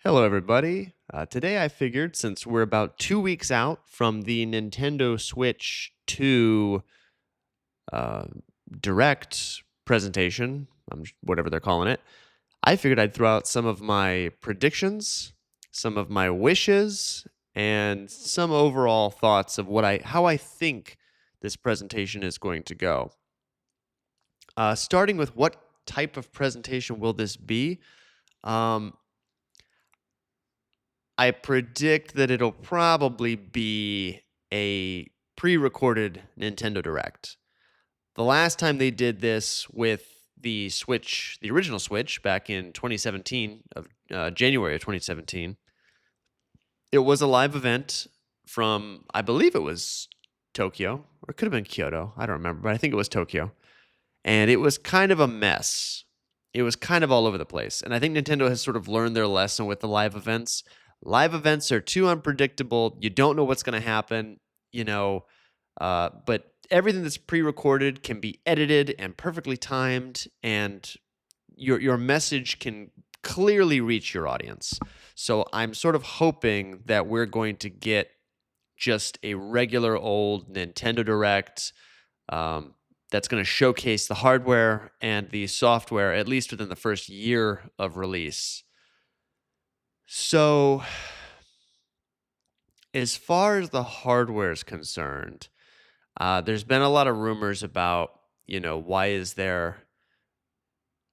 Hello, everybody. Today, I figured since we're about 2 weeks out from the Nintendo Switch 2 uh, Direct presentation, whatever they're calling it, I figured I'd throw out some of my predictions, some of my wishes, and some overall thoughts of how I think this presentation is going to go. Starting with what type of presentation will this be? Um, I predict that it'll probably be a pre-recorded Nintendo Direct. The last time they did this with the Switch, the original Switch, back in 2017, of January of 2017, it was a live event from, I believe it was Tokyo, or it could have been Kyoto. I don't remember, but I think it was Tokyo. And it was kind of a mess. It was kind of all over the place. And I think Nintendo has sort of learned their lesson with the live events. Live events are too unpredictable. You don't know what's going to happen, but everything that's pre-recorded can be edited and perfectly timed, and your message can clearly reach your audience. So I'm sort of hoping that we're going to get just a regular old Nintendo Direct that's going to showcase the hardware and the software, at least within the first year of release. So, as far as the hardware is concerned, there's been a lot of rumors about, why is there,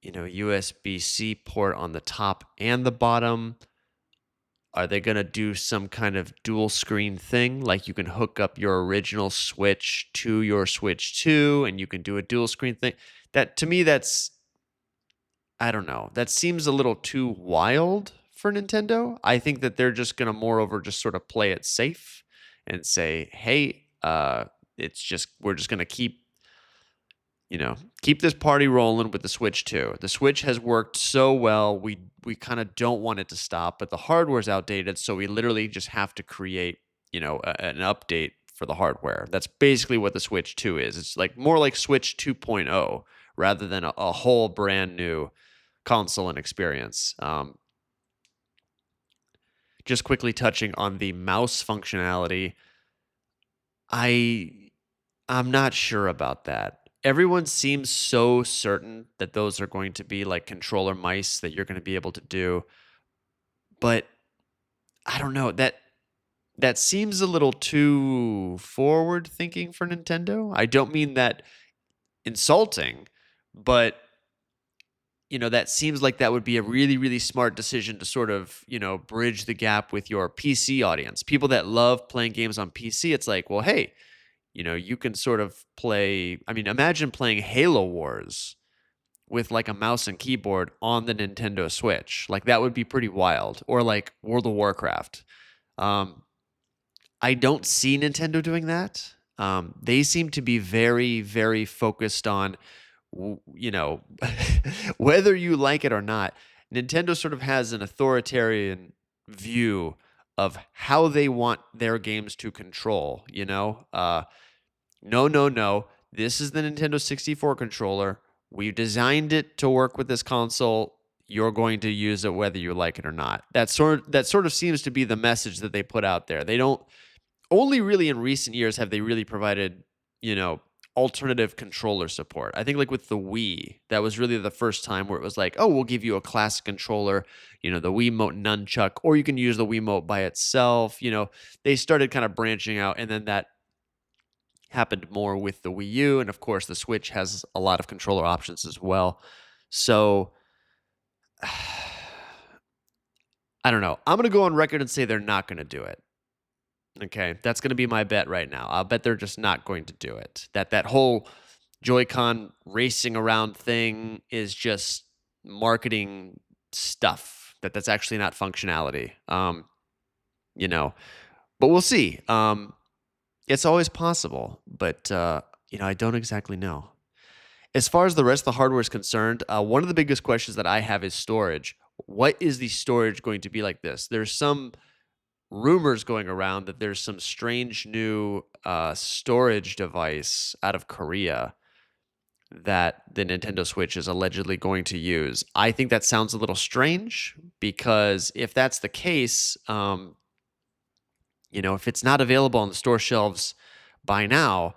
USB-C port on the top and the bottom? Are they going to do some kind of dual screen thing? Like you can hook up your original Switch to your Switch 2 and you can do a dual screen thing? That to me, I don't know. That seems a little too wild for Nintendo. I think that they're just going to moreover just sort of play it safe and say, "Hey, we're just going to keep this party rolling with the Switch 2. The Switch has worked so well. We kind of don't want it to stop, but the hardware's outdated, so we literally just have to create, an update for the hardware." That's basically what the Switch 2 is. It's like more like Switch 2.0 rather than a whole brand new console and experience. Just quickly touching on the mouse functionality, I I'm not sure about that. Everyone seems so certain that those are going to be like controller mice that you're going to be able to do, but I don't know. That seems a little too forward thinking for Nintendo. I don't mean that insulting, but that seems like that would be a really, really smart decision to sort of, bridge the gap with your PC audience. People that love playing games on PC, it's like, well, hey, you can sort of play. I mean, imagine playing Halo Wars with like a mouse and keyboard on the Nintendo Switch. Like that would be pretty wild. Or like World of Warcraft. Um, I don't see Nintendo doing that. They seem to be very, very focused on, whether you like it or not. Nintendo sort of has an authoritarian view of how they want their games to control. No, no, no. This is the Nintendo 64 controller. We designed it to work with this console. You're going to use it whether you like it or not. That sort of seems to be the message that they put out there. They don't only really in recent years have they really provided, you know, alternative controller support. I think like with the Wii, that was really the first time where it was like, oh, we'll give you a classic controller, the Wiimote nunchuck, or you can use the Wiimote by itself. They started kind of branching out, and then that happened more with the Wii U, and of course the Switch has a lot of controller options as well. So I don't know. I'm going to go on record and say they're not going to do it. Okay, that's going to be my bet right now. I'll bet they're just not going to do it. That whole Joy-Con racing around thing is just marketing stuff. That's actually not functionality. You know, but we'll see. It's always possible, but I don't exactly know. As far as the rest of the hardware is concerned, one of the biggest questions that I have is storage. What is the storage going to be like this? There's some rumors going around that there's some strange new storage device out of Korea that the Nintendo Switch is allegedly going to use. I think that sounds a little strange because if that's the case, if it's not available on the store shelves by now,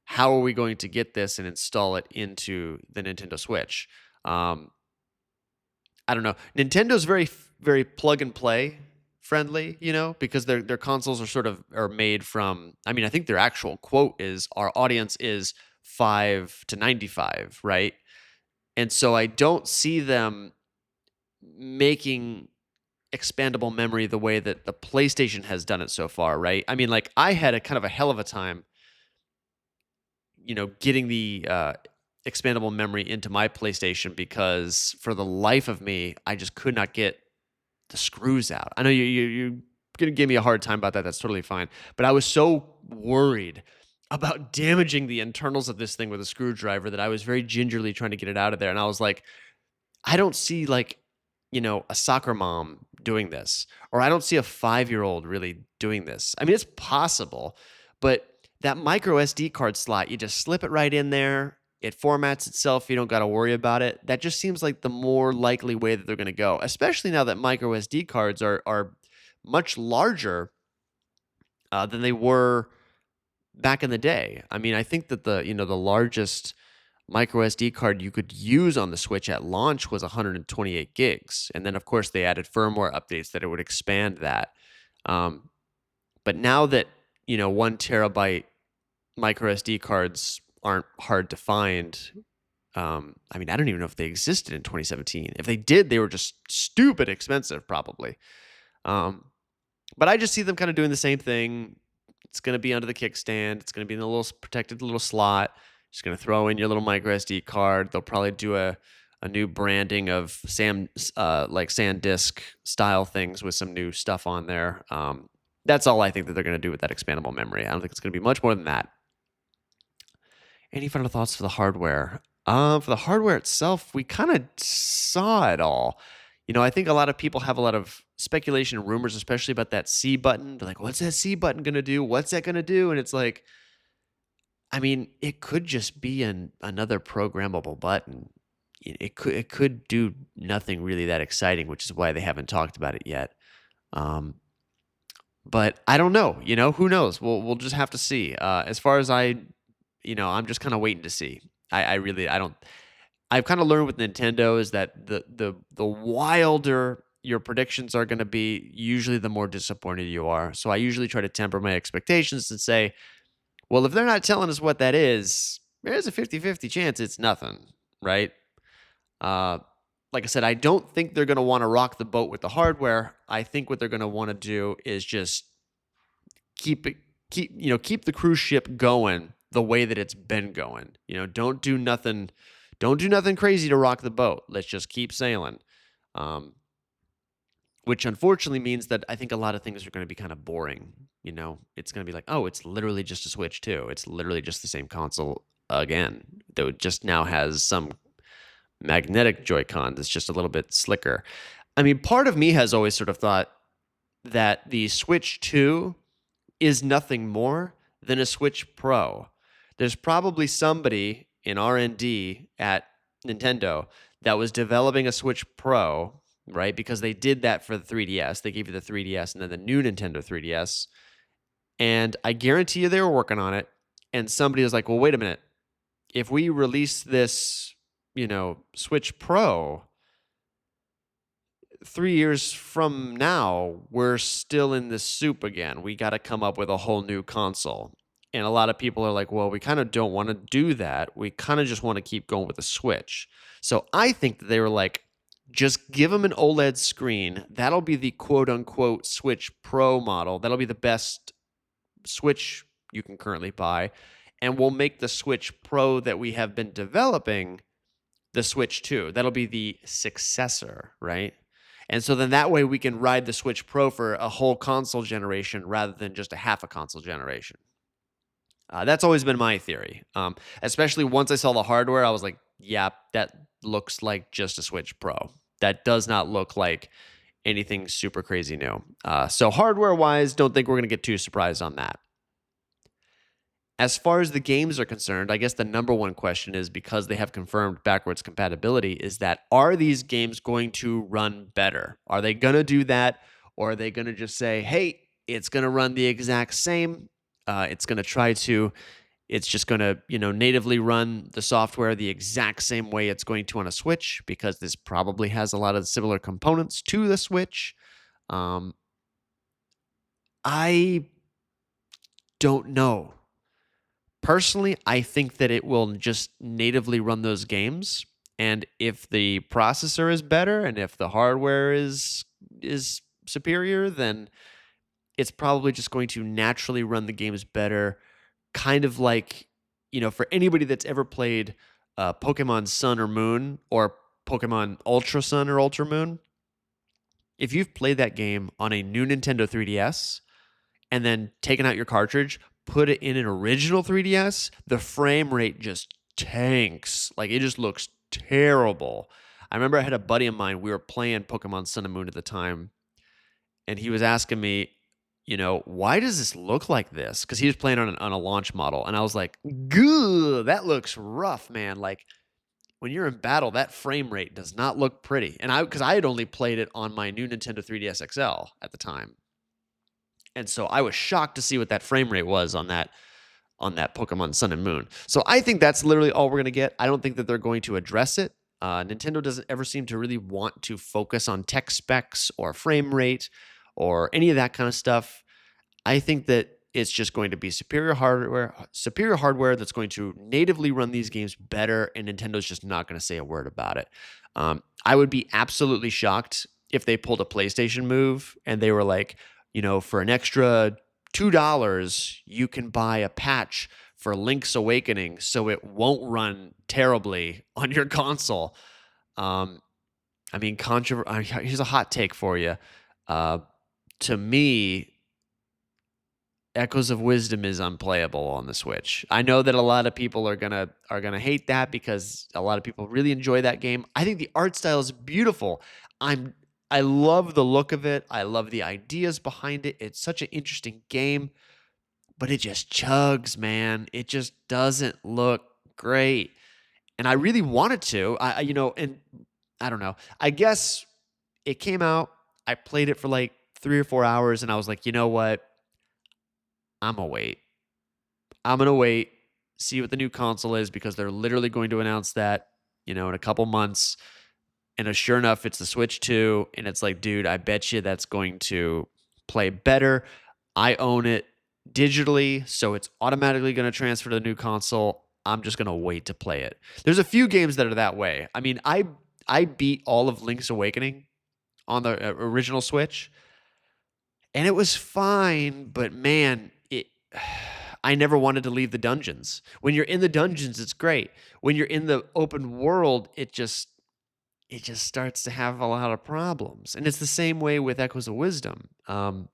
how are we going to get this and install it into the Nintendo Switch? Um, I don't know. Nintendo's very plug and play friendly, because their consoles are sort of are made from. I mean, I think their actual quote is our audience is 5 to 95, right? And so I don't see them making expandable memory the way that the PlayStation has done it so far, right? I mean, like I had a kind of a hell of a time, getting the expandable memory into my PlayStation because for the life of me, I just could not get the screws out. I know you're gonna give me a hard time about that. That's totally fine. But I was so worried about damaging the internals of this thing with a screwdriver that I was very gingerly trying to get it out of there. And I was like, I don't see like, a soccer mom doing this, or I don't see a 5-year-old really doing this. I mean, it's possible, but that micro SD card slot, you just slip it right in there. It formats itself. You don't got to worry about it. That just seems like the more likely way that they're going to go, especially now that micro SD cards are much larger than they were back in the day. I mean, I think that the largest micro SD card you could use on the Switch at launch was 128 gigs, and then of course they added firmware updates that it would expand that. Um, but now that 1 terabyte micro SD cards aren't hard to find. I mean, I don't even know if they existed in 2017. If they did, they were just stupid expensive, probably. But I just see them kind of doing the same thing. It's going to be under the kickstand. It's going to be in the little protected little slot. Just going to throw in your little micro SD card. They'll probably do a new branding of like SanDisk style things with some new stuff on there. That's all I think that they're going to do with that expandable memory. I don't think it's going to be much more than that. Any final thoughts for the hardware? For the hardware itself, we kind of saw it all. I think a lot of people have a lot of speculation and rumors, especially about that C button. They're like, what's that C button going to do? What's that going to do? And it's like, I mean, it could just be another programmable button. It could do nothing really that exciting, which is why they haven't talked about it yet. But I don't know. Who knows? We'll just have to see. As far as I'm just kind of waiting to see. I don't. I've kind of learned with Nintendo is that the wilder your predictions are going to be, usually the more disappointed you are. So I usually try to temper my expectations and say, well, if they're not telling us what that is, there's a 50-50 chance it's nothing, right? Like I said, I don't think they're going to want to rock the boat with the hardware. I think what they're going to want to do is just keep the cruise ship going the way that it's been going. Don't do nothing crazy to rock the boat. Let's just keep sailing. Which unfortunately means that I think a lot of things are going to be kind of boring. It's going to be like, oh, it's literally just a Switch 2. It's literally just the same console again, though it just now has some magnetic Joy-Con that's just a little bit slicker. I mean, part of me has always sort of thought that the Switch 2 is nothing more than a Switch Pro. There's probably somebody in R&D at Nintendo that was developing a Switch Pro, right? Because they did that for the 3DS. They gave you the 3DS and then the new Nintendo 3DS. And I guarantee you they were working on it. And somebody was like, well, wait a minute. If we release this, Switch Pro, 3 years from now, we're still in this soup again. We got to come up with a whole new console. And a lot of people are like, well, we kind of don't want to do that. We kind of just want to keep going with the Switch. So I think that they were like, just give them an OLED screen. That'll be the quote unquote Switch Pro model. That'll be the best Switch you can currently buy. And we'll make the Switch Pro that we have been developing the Switch 2. That'll be the successor, right? And so then that way we can ride the Switch Pro for a whole console generation rather than just a half a console generation. That's always been my theory. Especially once I saw the hardware, I was like, yeah, that looks like just a Switch Pro. That does not look like anything super crazy new. So hardware-wise, don't think we're going to get too surprised on that. As far as the games are concerned, I guess the number one question is, because they have confirmed backwards compatibility, is that are these games going to run better? Are they going to do that? Or are they going to just say, hey, it's going to run the exact same? It's going to try to, it's just going to, natively run the software the exact same way it's going to on a Switch, because this probably has a lot of similar components to the Switch. Um, I don't know. Personally, I think that it will just natively run those games, and if the processor is better and if the hardware is superior, then it's probably just going to naturally run the games better. Kind of like, for anybody that's ever played Pokemon Sun or Moon, or Pokemon Ultra Sun or Ultra Moon, if you've played that game on a new Nintendo 3DS and then taken out your cartridge, put it in an original 3DS, the frame rate just tanks. Like, it just looks terrible. I remember I had a buddy of mine, we were playing Pokemon Sun and Moon at the time, and he was asking me, why does this look like this? Because he was playing on a launch model, and I was like, "Goo, that looks rough, man. Like, when you're in battle, that frame rate does not look pretty." And because I had only played it on my new Nintendo 3DS XL at the time, and so I was shocked to see what that frame rate was on that Pokemon Sun and Moon. So I think that's literally all we're gonna get. I don't think that they're going to address it. Nintendo doesn't ever seem to really want to focus on tech specs or frame rate or any of that kind of stuff. I think that it's just going to be superior hardware that's going to natively run these games better, and Nintendo's just not going to say a word about it. I would be absolutely shocked if they pulled a PlayStation move and they were like, for an extra $2, you can buy a patch for Link's Awakening so it won't run terribly on your console. I mean, here's a hot take for you. To me, Echoes of Wisdom is unplayable on the Switch. I know that a lot of people are gonna hate that because a lot of people really enjoy that game. I think the art style is beautiful. I love the look of it. I love the ideas behind it. It's such an interesting game, but it just chugs, man. It just doesn't look great. And I really wanted to. And I don't know. I guess it came out. I played it for like 3 or 4 hours, and I was like, you know what? I'm gonna wait. I'm gonna wait, see what the new console is, because they're literally going to announce that, in a couple months. And sure enough, it's the Switch 2, and it's like, dude, I bet you that's going to play better. I own it digitally, so it's automatically going to transfer to the new console. I'm just going to wait to play it. There's a few games that are that way. I mean, I beat all of Link's Awakening on the original Switch, and it was fine, but man, I never wanted to leave the dungeons. When you're in the dungeons, it's great. When you're in the open world, it just starts to have a lot of problems. And it's the same way with Echoes of Wisdom. But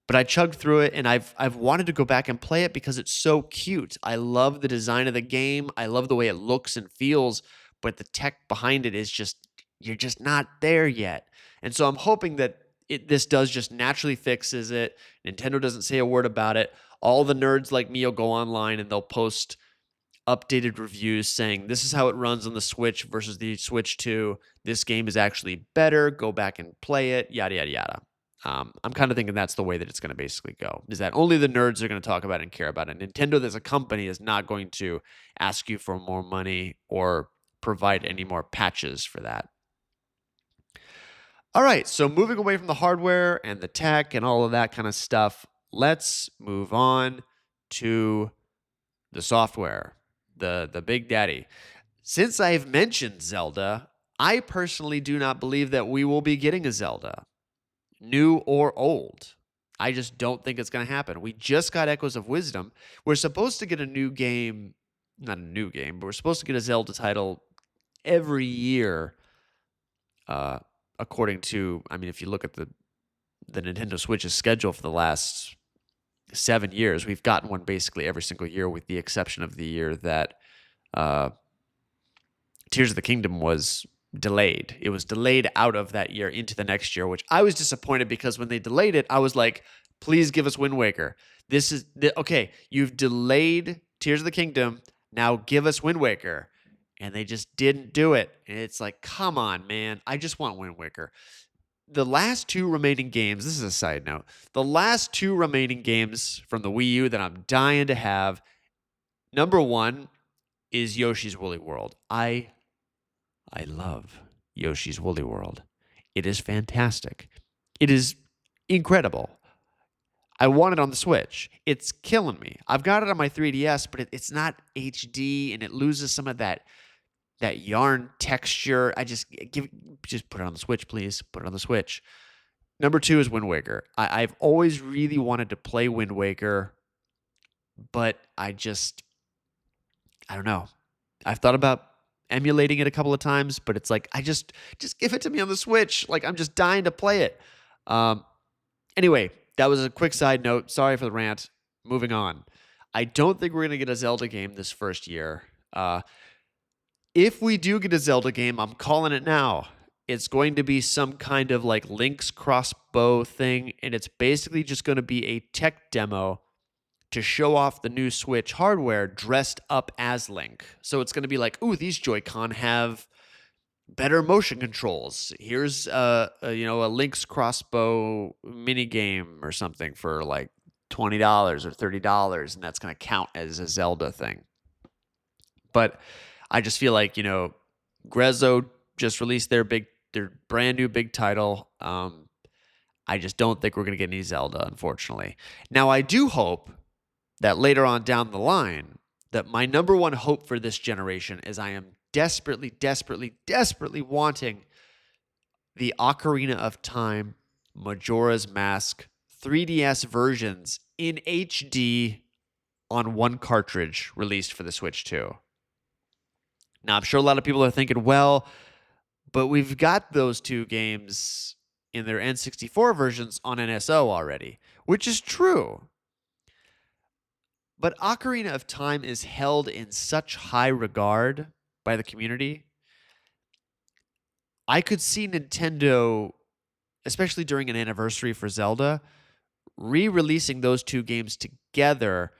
I chugged through it, and I've wanted to go back and play it because it's so cute. I love the design of the game. I love the way it looks and feels, but the tech behind it is just, you're just not there yet. And so I'm hoping that this does just naturally fixes it. Nintendo doesn't say a word about it. All the nerds like me will go online and they'll post updated reviews saying this is how it runs on the Switch versus the Switch 2. This game is actually better. Go back and play it, yada, yada, yada. I'm kind of thinking that's the way that it's going to basically go, is that only the nerds are going to talk about it and care about it. Nintendo as a company is not going to ask you for more money or provide any more patches for that. All right, so moving away from the hardware and the tech and all of that kind of stuff, let's move on to the software, the big daddy. Since I've mentioned Zelda, I personally do not believe that we will be getting a Zelda, new or old. I just don't think it's going to happen. We just got Echoes of Wisdom. We're supposed to get a new game, not a new game, but we're supposed to get a Zelda title every year, according to, I mean, if you look at the Nintendo Switch's schedule for the last 7 years, we've gotten one basically every single year, with the exception of the year that Tears of the Kingdom was delayed. It was delayed out of that year into the next year, which I was disappointed because when they delayed it, I was like, Please give us Wind Waker. Okay. You've delayed Tears of the Kingdom. Now give us Wind Waker. And they just didn't do it. And it's like, come on, man. I just want Wind Waker. The last two remaining games, this is a side note, the last two remaining games from the Wii U that I'm dying to have, number one is Yoshi's Woolly World. I love Yoshi's Woolly World. It is fantastic. It is incredible. I want it on the Switch. It's killing me. I've got it on my 3DS, but it's not HD and it loses some of that yarn texture. Just put it on the Switch, please. Put it on the Switch. Number two is Wind Waker. I've always really wanted to play Wind Waker, but I don't know. I've thought about emulating it a couple of times, but it's like, just give it to me on the Switch. Like, I'm just dying to play it. Anyway, that was a quick side note. Sorry for the rant. Moving on. I don't think we're going to get a Zelda game this first year. If we do get a Zelda game, I'm calling it now. It's going to be some kind of like Link's crossbow thing, and it's basically just going to be a tech demo to show off the new Switch hardware dressed up as Link. So it's going to be like, ooh, these Joy-Con have better motion controls. Here's a Link's crossbow mini game or something for like $20 or $30, and that's going to count as a Zelda thing. But I just feel like, Grezzo just released their brand new big title. I just don't think we're going to get any Zelda, unfortunately. Now, I do hope that later on down the line, that my number one hope for this generation is I am desperately, desperately, desperately wanting the Ocarina of Time, Majora's Mask, 3DS versions in HD on one cartridge released for the Switch 2. Now, I'm sure a lot of people are thinking, well, but we've got those two games in their N64 versions on NSO already, which is true. But Ocarina of Time is held in such high regard by the community. I could see Nintendo, especially during an anniversary for Zelda, re-releasing those two games together,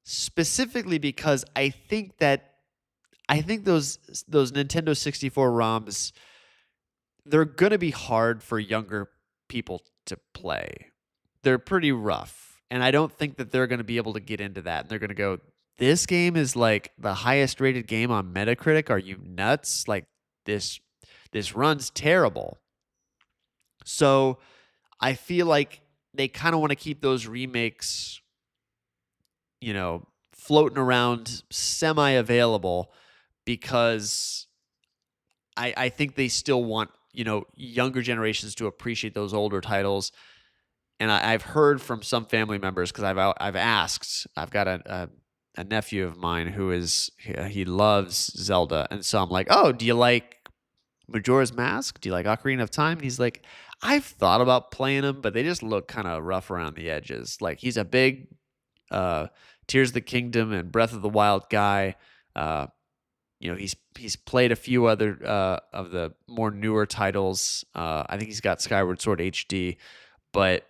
specifically because I think those Nintendo 64 ROMs, they're going to be hard for younger people to play. They're pretty rough. And I don't think that they're going to be able to get into that. And they're going to go, this game is like the highest rated game on Metacritic. Are you nuts? Like this runs terrible. So I feel like they kind of want to keep those remakes, floating around semi-available because I think they still want, younger generations to appreciate those older titles. And I've heard from some family members, because I've asked. I've got a nephew of mine who he loves Zelda, and so I'm like, oh, do you like Majora's Mask? Do you like Ocarina of Time? And he's like, I've thought about playing them, but they just look kind of rough around the edges. Like, he's a big Tears of the Kingdom and Breath of the Wild guy. He's played a few other of the more newer titles. I think he's got Skyward Sword HD, but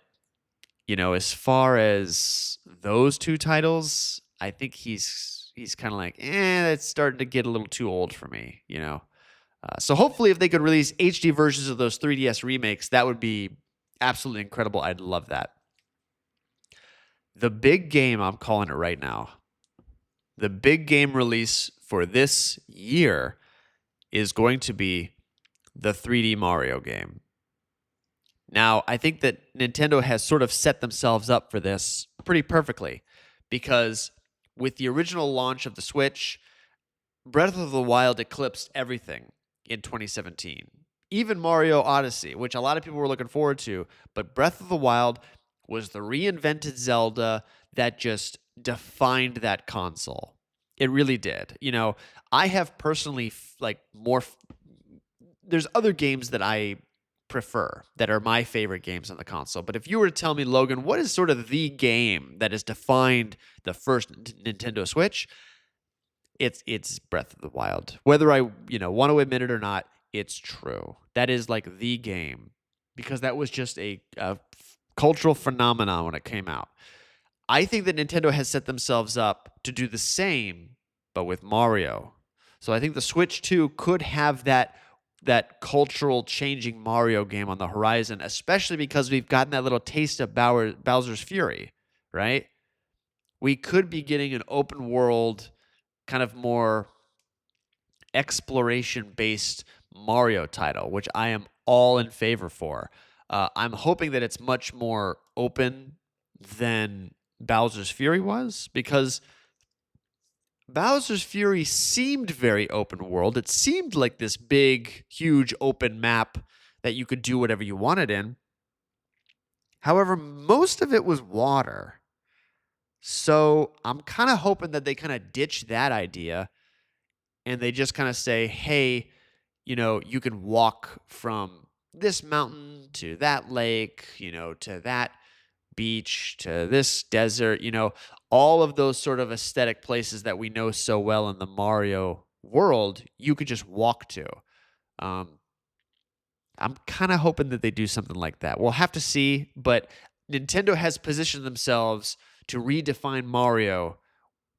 as far as those two titles, I think he's kind of like, it's starting to get a little too old for me, So hopefully if they could release HD versions of those 3DS remakes, that would be absolutely incredible. I'd love that. The big game, I'm calling it right now, the big game release for this year is going to be the 3D Mario game. Now, I think that Nintendo has sort of set themselves up for this pretty perfectly, because with the original launch of the Switch, Breath of the Wild eclipsed everything in 2017. Even Mario Odyssey, which a lot of people were looking forward to, but Breath of the Wild was the reinvented Zelda that just defined that console. It really did. I have personally there's other games that I prefer that are my favorite games on the console. But if you were to tell me, Logan, what is sort of the game that has defined the first Nintendo Switch? It's Breath of the Wild. Whether I want to admit it or not, it's true. That is like the game, because that was just a cultural phenomenon when it came out. I think that Nintendo has set themselves up to do the same, but with Mario. So I think the Switch 2 could have that cultural changing Mario game on the horizon, especially because we've gotten that little taste of Bowser's Fury, right? We could be getting an open world, kind of more exploration based Mario title, which I am all in favor for. I'm hoping that it's much more open than Bowser's Fury was, because Bowser's Fury seemed very open world. It seemed like this big, huge open map that you could do whatever you wanted in. However, most of it was water. So I'm kind of hoping that they kind of ditch that idea and they just kind of say, hey, you can walk from this mountain to that lake, to that beach, to this desert, all of those sort of aesthetic places that we know so well in the Mario world, you could just walk to. I'm kind of hoping that they do something like that. We'll have to see, but Nintendo has positioned themselves to redefine Mario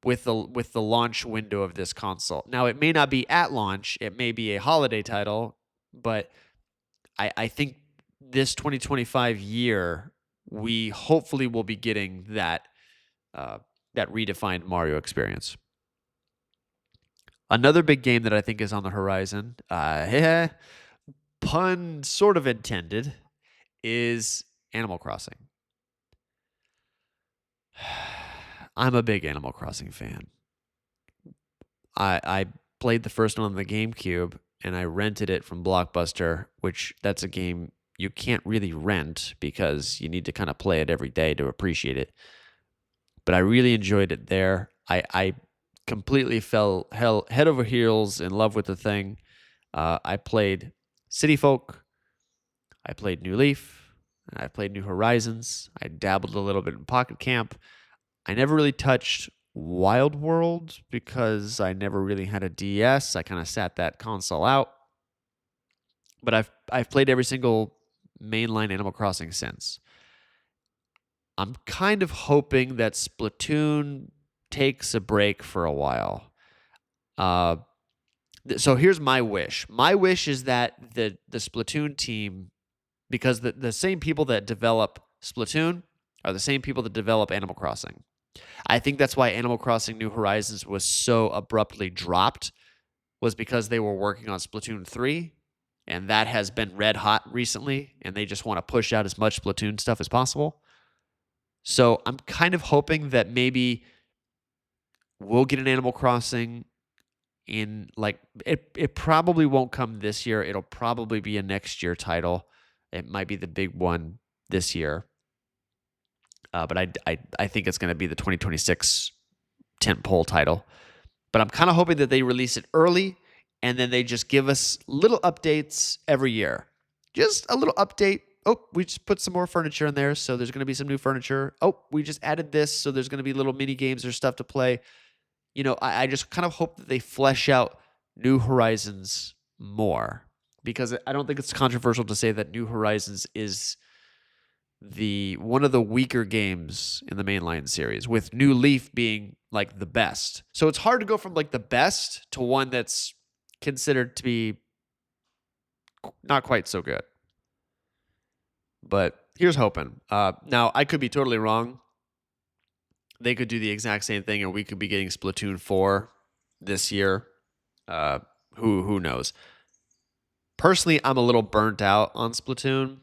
with the launch window of this console. Now, it may not be at launch, it may be a holiday title, but I think this 2025 year, we hopefully will be getting that redefined Mario experience. Another big game that I think is on the horizon, pun sort of intended, is Animal Crossing. I'm a big Animal Crossing fan. I played the first one on the GameCube, and I rented it from Blockbuster, which that's a game you can't really rent because you need to kind of play it every day to appreciate it. But I really enjoyed it there. I completely fell head over heels in love with the thing. I played City Folk. I played New Leaf. I played New Horizons. I dabbled a little bit in Pocket Camp. I never really touched Wild World because I never really had a DS. I kind of sat that console out. But I've played every single mainline Animal Crossing since. I'm kind of hoping that Splatoon takes a break for a while. So here's my wish. My wish is that the Splatoon team, because the same people that develop Splatoon are the same people that develop Animal Crossing. I think that's why Animal Crossing New Horizons was so abruptly dropped, was because they were working on Splatoon 3, and that has been red hot recently, and they just want to push out as much Splatoon stuff as possible. So I'm kind of hoping that maybe we'll get an Animal Crossing in, like, it probably won't come this year. It'll probably be a next year title. It might be the big one this year. But I think it's going to be the 2026 tentpole title. But I'm kind of hoping that they release it early and then they just give us little updates every year. Just a little update. Oh, we just put some more furniture in there, so there's going to be some new furniture. Oh, we just added this, so there's going to be little mini games or stuff to play. I just kind of hope that they flesh out New Horizons more, because I don't think it's controversial to say that New Horizons is one of the weaker games in the mainline series, with New Leaf being like the best. So it's hard to go from like the best to one that's considered to be not quite so good. But here's hoping. Now, I could be totally wrong. They could do the exact same thing, and we could be getting Splatoon 4 this year. Who knows? Personally, I'm a little burnt out on Splatoon,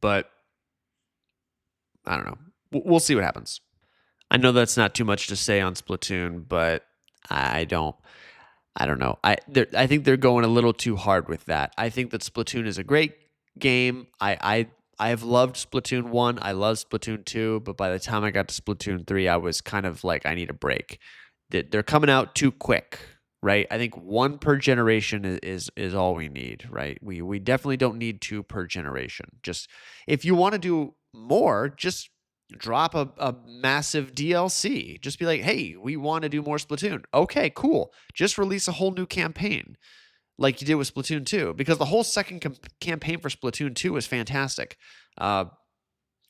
but I don't know. We'll see what happens. I know that's not too much to say on Splatoon, but I don't know. I think they're going a little too hard with that. I think that Splatoon is a great game. I've loved Splatoon 1. I love Splatoon 2, but by the time I got to Splatoon 3, I was kind of like, I need a break. They're coming out too quick, right? I think one per generation is all we need, right? We definitely don't need two per generation. Just if you want to do more, just drop a massive DLC. Just be like, hey, we want to do more Splatoon. Okay, cool. Just release a whole new campaign like you did with Splatoon 2, because the whole second campaign for Splatoon 2 was fantastic.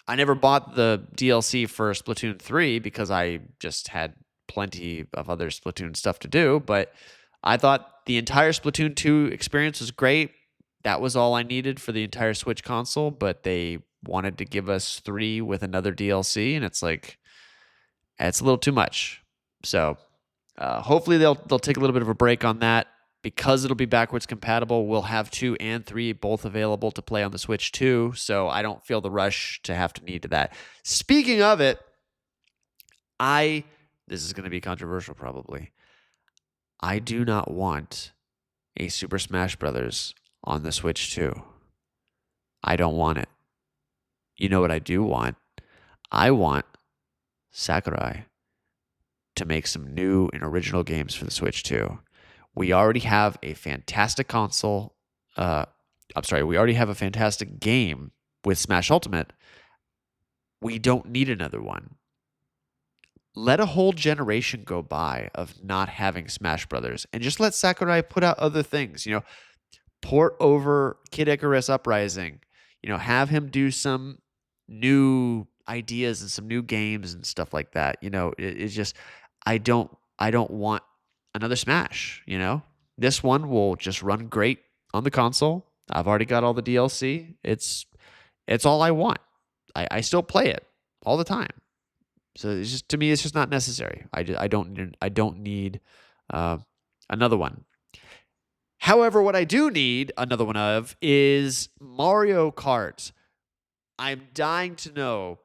I never bought the DLC for Splatoon 3 because I just had plenty of other Splatoon stuff to do, but I thought the entire Splatoon 2 experience was great. That was all I needed for the entire Switch console, but they wanted to give us 3 with another DLC, and it's like it's a little too much. So hopefully they'll take a little bit of a break on that because it'll be backwards compatible. We'll have 2 and 3 both available to play on the Switch too. So I don't feel the rush to have to need to that. Speaking of it, this is going to be controversial probably. I do not want a Super Smash Brothers on the Switch 2. I don't want it. You know what I do want? I want Sakurai to make some new and original games for the Switch 2. We already have a fantastic console. We already have a fantastic game with Smash Ultimate. We don't need another one. Let a whole generation go by of not having Smash Brothers and just let Sakurai put out other things. Port over Kid Icarus Uprising. Have him do some new ideas and some new games and stuff like that. It's just I don't want another Smash. This one will just run great on the console. I've already got all the DLC. It's all I want. I still play it all the time. So it's just, to me, it's just not necessary. I don't need another one. However, what I do need another one of is Mario Kart. I'm dying to know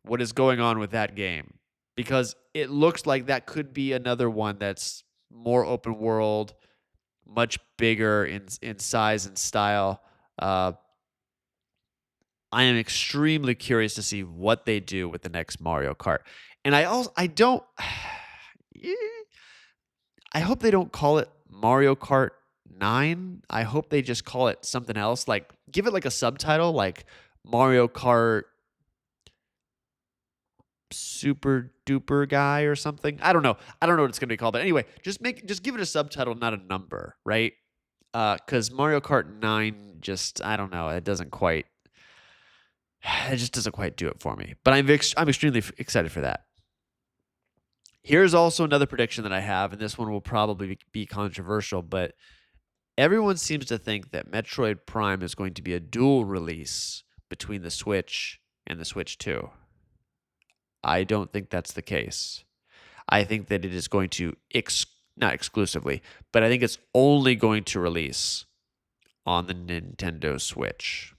what is going on with that game because it looks like that could be another one that's more open world, much bigger in size and style. I am extremely curious to see what they do with the next Mario Kart. And I hope they don't call it Mario Kart 9. I hope they just call it something else. Like give it like a subtitle like Mario Kart Super Duper Guy or something. I don't know. I don't know what it's going to be called. But anyway, just give it a subtitle, not a number, right? Cuz Mario Kart 9 just I don't know, it just doesn't quite do it for me. But I'm extremely excited for that. Here's also another prediction that I have, and this one will probably be controversial, but everyone seems to think that Metroid Prime is going to be a dual release between the Switch and the Switch 2. I don't think that's the case. I think that it is going to, not exclusively, but I think it's only going to release on the Nintendo Switch.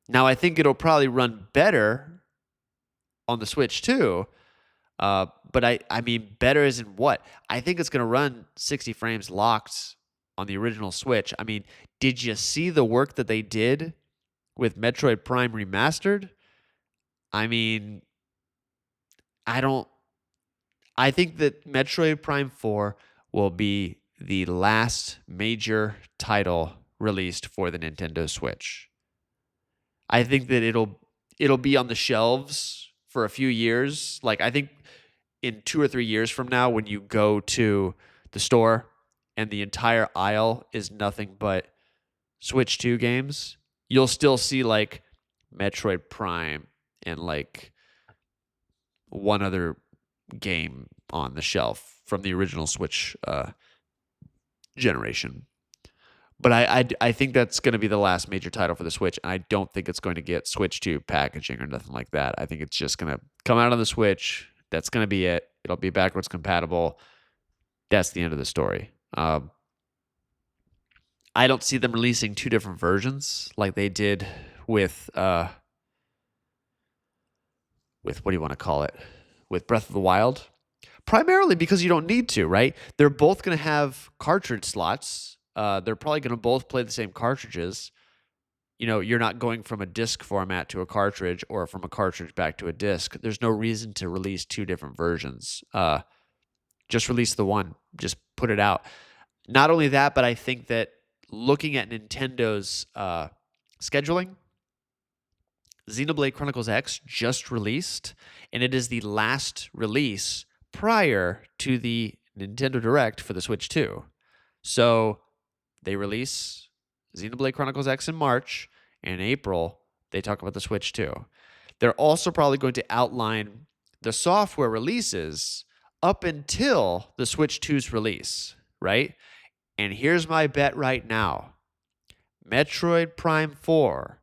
Now, I think it'll probably run better on the Switch too, but I mean, better as in what? I think it's going to run 60 frames locked on the original Switch. I mean, did you see the work that they did with Metroid Prime Remastered? I mean, I think that Metroid Prime 4 will be the last major title released for the Nintendo Switch. I think that it'll be on the shelves for a few years. Like I think in 2 or 3 years from now when you go to the store and the entire aisle is nothing but Switch 2 games, you'll still see like Metroid Prime and like one other game on the shelf from the original Switch generation. But I think that's going to be the last major title for the Switch, and I don't think it's going to get Switch 2 packaging or nothing like that. I think it's just going to come out on the Switch. That's going to be it. It'll be backwards compatible. That's the end of the story. I don't see them releasing 2 different versions like they did with what do you want to call it? With Breath of the Wild. Primarily because you don't need to, right? They're both going to have cartridge slots. They're probably going to both play the same cartridges. You're not going from a disc format to a cartridge or from a cartridge back to a disc. There's no reason to release 2 different versions. Just release the one. Just put it out. Not only that, but I think that looking at Nintendo's scheduling, Xenoblade Chronicles X just released, and it is the last release prior to the Nintendo Direct for the Switch 2. So they release Xenoblade Chronicles X in March, and in April, they talk about the Switch 2. They're also probably going to outline the software releases up until the Switch 2's release, right? And here's my bet right now: Metroid Prime 4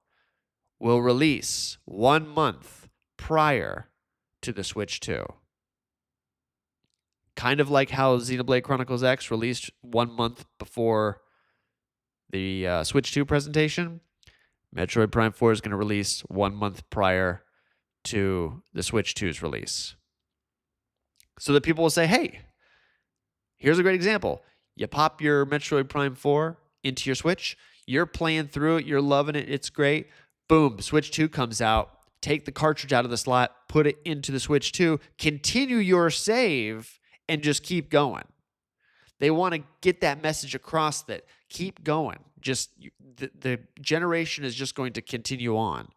will release 1 month prior to the Switch 2. Kind of like how Xenoblade Chronicles X released 1 month before the Switch 2 presentation. Metroid Prime 4 is going to release 1 month prior to the Switch 2's release. So that people will say, hey, here's a great example. You pop your Metroid Prime 4 into your Switch, you're playing through it, you're loving it, it's great. Boom, Switch 2 comes out. Take the cartridge out of the slot, put it into the Switch 2, continue your save, and just keep going. They want to get that message across that keep going. Just the generation is just going to continue on.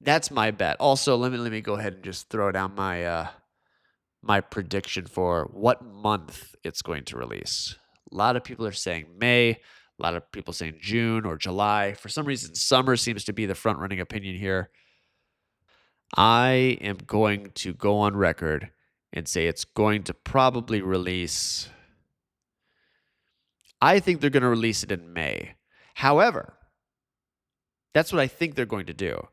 That's my bet. Also, let me go ahead and just throw down my prediction for what month it's going to release. A lot of people are saying May. A lot of people saying June or July. For some reason, summer seems to be the front-running opinion here. I am going to go on record and say it's going to probably release. I think they're going to release it in May. However, that's what I think they're going to do.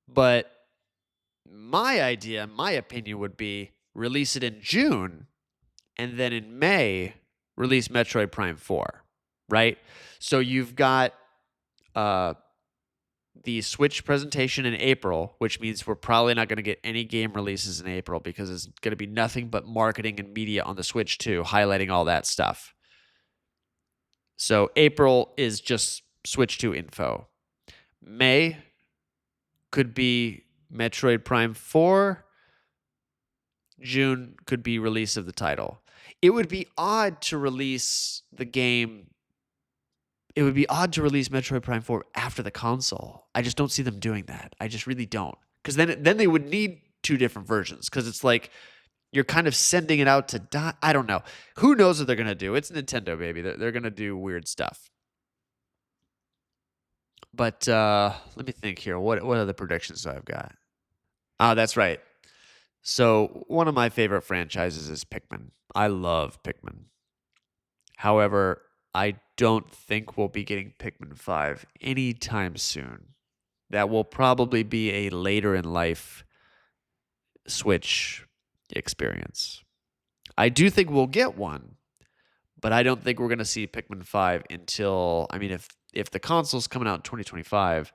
But my idea, my opinion would be release it in June and then in May, release Metroid Prime 4, right? So you've got the Switch presentation in April, which means we're probably not going to get any game releases in April because it's going to be nothing but marketing and media on the Switch 2, highlighting all that stuff. So April is just Switch 2 info. May could be Metroid Prime 4. June could be release of the title. It would be odd to release the game. It would be odd to release Metroid Prime 4 after the console. I just don't see them doing that. I just really don't. Because then they would need two different versions. Because it's like you're kind of sending it out to die. I don't know. Who knows what they're going to do? It's Nintendo, baby. They're going to do weird stuff. But let me think here. What other predictions do I've got? That's right. So one of my favorite franchises is Pikmin. I love Pikmin. However, I don't think we'll be getting Pikmin 5 anytime soon. That will probably be a later in life Switch experience. I do think we'll get one, but I don't think we're going to see Pikmin 5 until, I mean, if the console's coming out in 2025,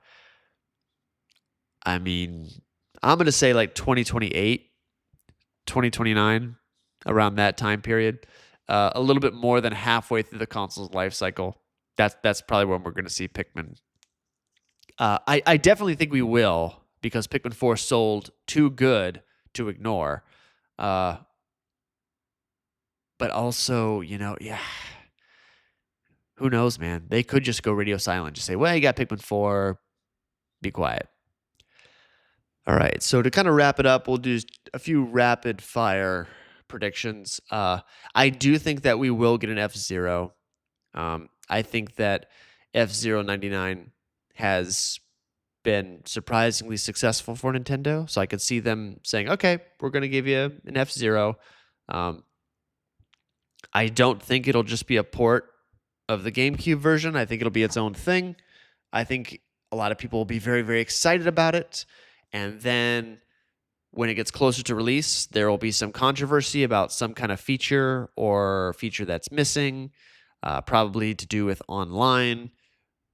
I mean, I'm going to say like 2028, 2029, around that time period. A little bit more than halfway through the console's life cycle. That's probably when we're going to see Pikmin. I definitely think we will, because Pikmin 4 sold too good to ignore. But also, yeah, who knows, man? They could just go radio silent, just say, well, you got Pikmin 4, be quiet. All right, so to kind of wrap it up, we'll do a few rapid fire predictions. I do think that we will get an F-Zero. I think that F-Zero 99 has been surprisingly successful for Nintendo, so I could see them saying, okay, we're going to give you an F-Zero. I don't think it'll just be a port of the GameCube version. I think it'll be its own thing. I think a lot of people will be very, very excited about it. And then when it gets closer to release, there will be some controversy about some kind of feature or feature that's missing, probably to do with online.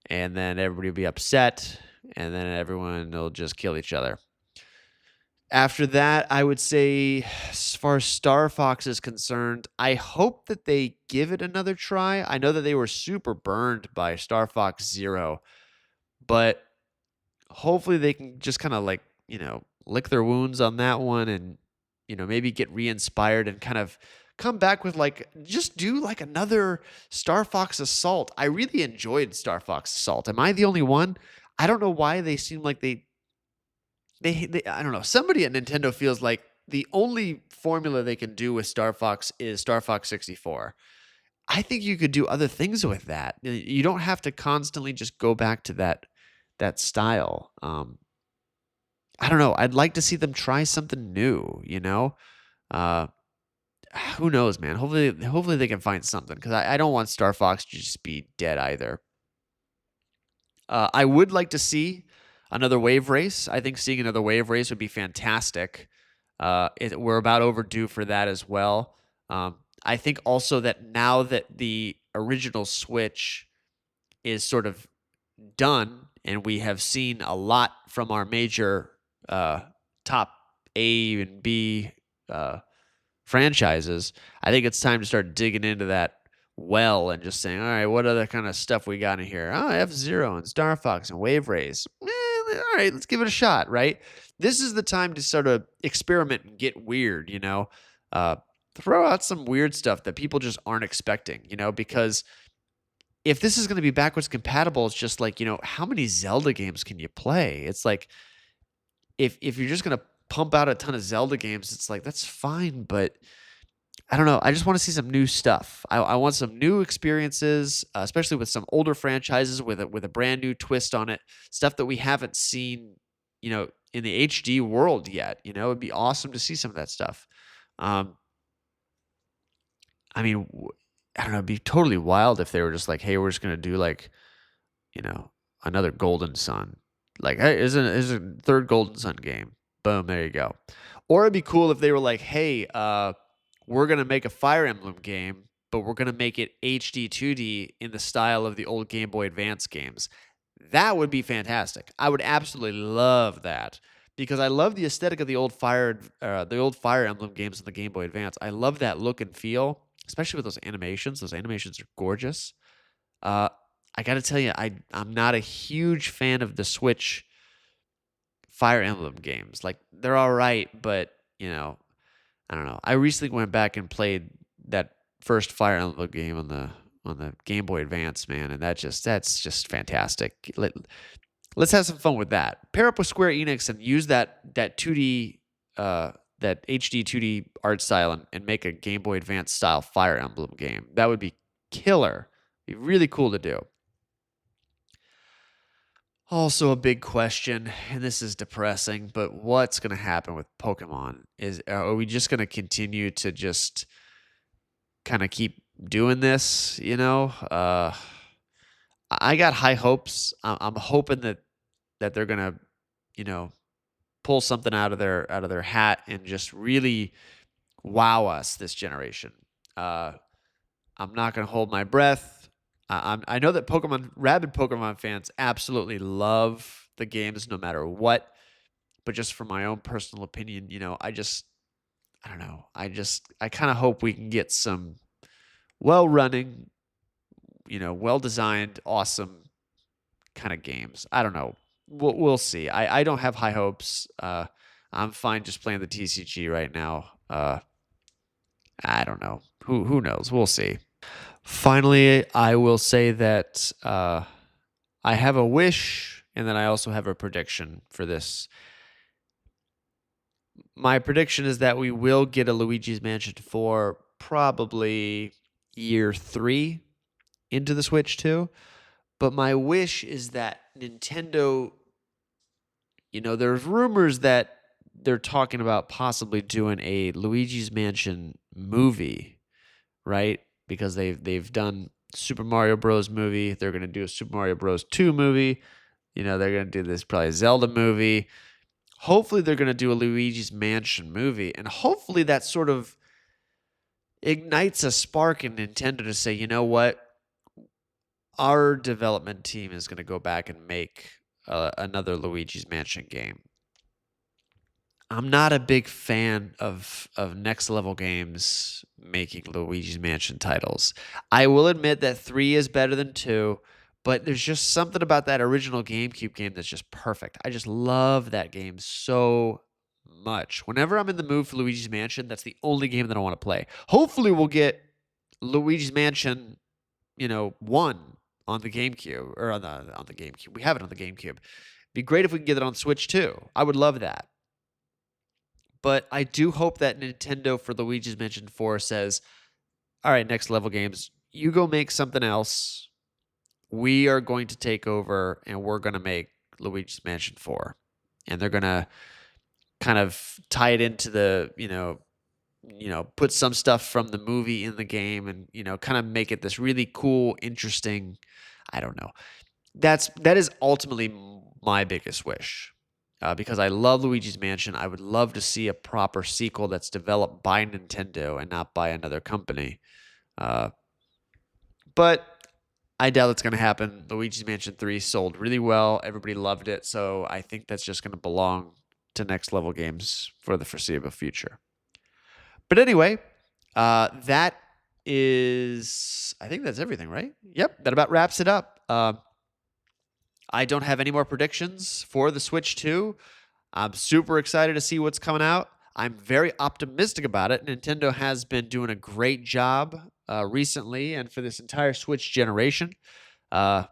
And then everybody will be upset, and then everyone will just kill each other. After that, I would say, as far as Star Fox is concerned, I hope that they give it another try. I know that they were super burned by Star Fox Zero, but hopefully they can just kind of like, lick their wounds on that one and, maybe get re-inspired and kind of come back with just do another Star Fox Assault. I really enjoyed Star Fox Assault. Am I the only one? I don't know why they seem like they I don't know. Somebody at Nintendo feels like the only formula they can do with Star Fox is Star Fox 64. I think you could do other things with that. You don't have to constantly just go back to that style. I don't know. I'd like to see them try something new, you know? Uh, who knows, man? Hopefully they can find something because I don't want Star Fox to just be dead either. I would like to see another wave race. I think seeing another wave race would be fantastic. We're about overdue for that as well. I think also that now that the original Switch is sort of done and we have seen a lot from our major uh, top A and B uh, franchises, I think it's time to start digging into that well and just saying, all right, what other kind of stuff we got in here? Oh, F-Zero and Star Fox and Wave Race. All right, let's give it a shot, right? This is the time to sort of experiment and get weird, you know? Uh, Throw out some weird stuff that people just aren't expecting, you know? Because if this is going to be backwards compatible, it's just like, you know, how many Zelda games can you play? It's like, if you're just going to pump out a ton of Zelda games, it's like, that's fine, but I don't know. I just want to see some new stuff. I want some new experiences, especially with some older franchises with a brand new twist on it. Stuff that we haven't seen, you know, in the HD world yet. You know, it'd be awesome to see some of that stuff. Um, I mean, I don't know. It'd be totally wild if they were just like, "Hey, we're just gonna do like, you know, another Golden Sun. Like, hey, is a third Golden Sun game. Boom, there you go. Or it'd be cool if they were like, hey, we're gonna make a Fire Emblem game, but we're gonna make it HD 2D in the style of the old Game Boy Advance games. That would be fantastic. I would absolutely love that because I love the aesthetic of the old Fire Emblem games on the Game Boy Advance. I love that look and feel, especially with those animations. Those animations are gorgeous. Uh, I got to tell you, I'm not a huge fan of the Switch Fire Emblem games. Like they're all right, but you know, I don't know. I recently went back and played that first Fire Emblem game on the Game Boy Advance, man, and that's just fantastic. Let's have some fun with that. Pair up with Square Enix and use that 2D that HD 2D art style and make a Game Boy Advance style Fire Emblem game. That would be killer. Be really cool to do. Also, a big question, and this is depressing, but what's going to happen with Pokemon? Are we just going to continue to just kind of keep doing this? You know, I got high hopes. I'm hoping that they're going to, you know, pull something out of their hat and just really wow us this generation. Uh, I'm not going to hold my breath. I know that rabid Pokemon fans absolutely love the games no matter what. But just from my own personal opinion, you know, I don't know. I kind of hope we can get some well running, you know, well designed, awesome kind of games. I don't know. We'll see. I don't have high hopes. I'm fine just playing the TCG right now. I don't know. Who knows? We'll see. Finally, I will say that I have a wish, and then I also have a prediction for this. My prediction is that we will get a Luigi's Mansion 4 probably year 3 into the Switch 2. But my wish is that Nintendo, you know, there's rumors that they're talking about possibly doing a Luigi's Mansion movie, right? Because they've done Super Mario Bros. Movie. They're going to do a Super Mario Bros. 2 movie. You know, they're going to do this probably Zelda movie. Hopefully they're going to do a Luigi's Mansion movie, and hopefully that sort of ignites a spark in Nintendo to say, you know what, our development team is going to go back and make another Luigi's Mansion game. I'm not a big fan of next level games making Luigi's Mansion titles. I will admit that 3 is better than 2, but there's just something about that original GameCube game that's just perfect. I just love that game so much. Whenever I'm in the mood for Luigi's Mansion, that's the only game that I want to play. Hopefully we'll get Luigi's Mansion, you know, 1 on the GameCube or on the GameCube. We have it on the GameCube. Be great if we can get it on Switch too. I would love that. But I do hope that Nintendo for Luigi's Mansion 4 says, all right, next level games, you go make something else. We are going to take over and we're going to make Luigi's Mansion 4. and they're gonna kind of tie it into the, put some stuff from the movie in the game and, kind of make it this really cool, interesting, I don't know. That is ultimately my biggest wish. Because I love Luigi's Mansion. I would love to see a proper sequel that's developed by Nintendo and not by another company. Uh, but I doubt it's going to happen. Luigi's Mansion 3 sold really well. Everybody loved it. So I think that's just going to belong to Next Level Games for the foreseeable future. But anyway, that is, I think that's everything, right? Yep, that about wraps it up. I don't have any more predictions for the Switch 2. I'm super excited to see what's coming out. I'm very optimistic about it. Nintendo has been doing a great job recently and for this entire Switch generation. Uh,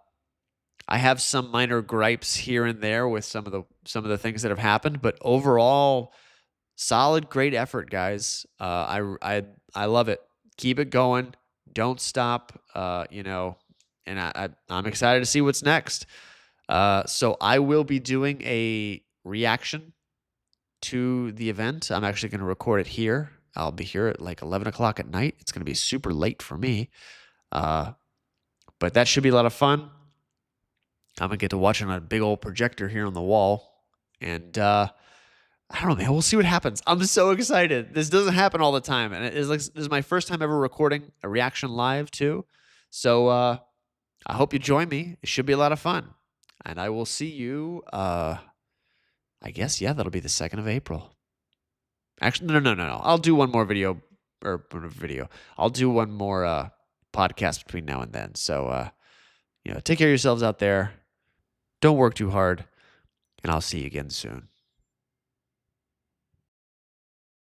I have some minor gripes here and there with some of the things that have happened, but overall, solid, great effort, guys. I love it. Keep it going. Don't stop. And I'm excited to see what's next. So I will be doing a reaction to the event. I'm actually going to record it here. I'll be here at like 11 o'clock at night. It's going to be super late for me. But that should be a lot of fun. I'm going to get to watch it on a big old projector here on the wall. And I don't know, man. We'll see what happens. I'm so excited. This doesn't happen all the time. And this is my first time ever recording a reaction live, too. So I hope you join me. It should be a lot of fun. And I will see you, I guess, yeah, that'll be the 2nd of April. Actually, no. I'll do one more video, I'll do one more podcast between now and then. So, take care of yourselves out there. Don't work too hard, and I'll see you again soon.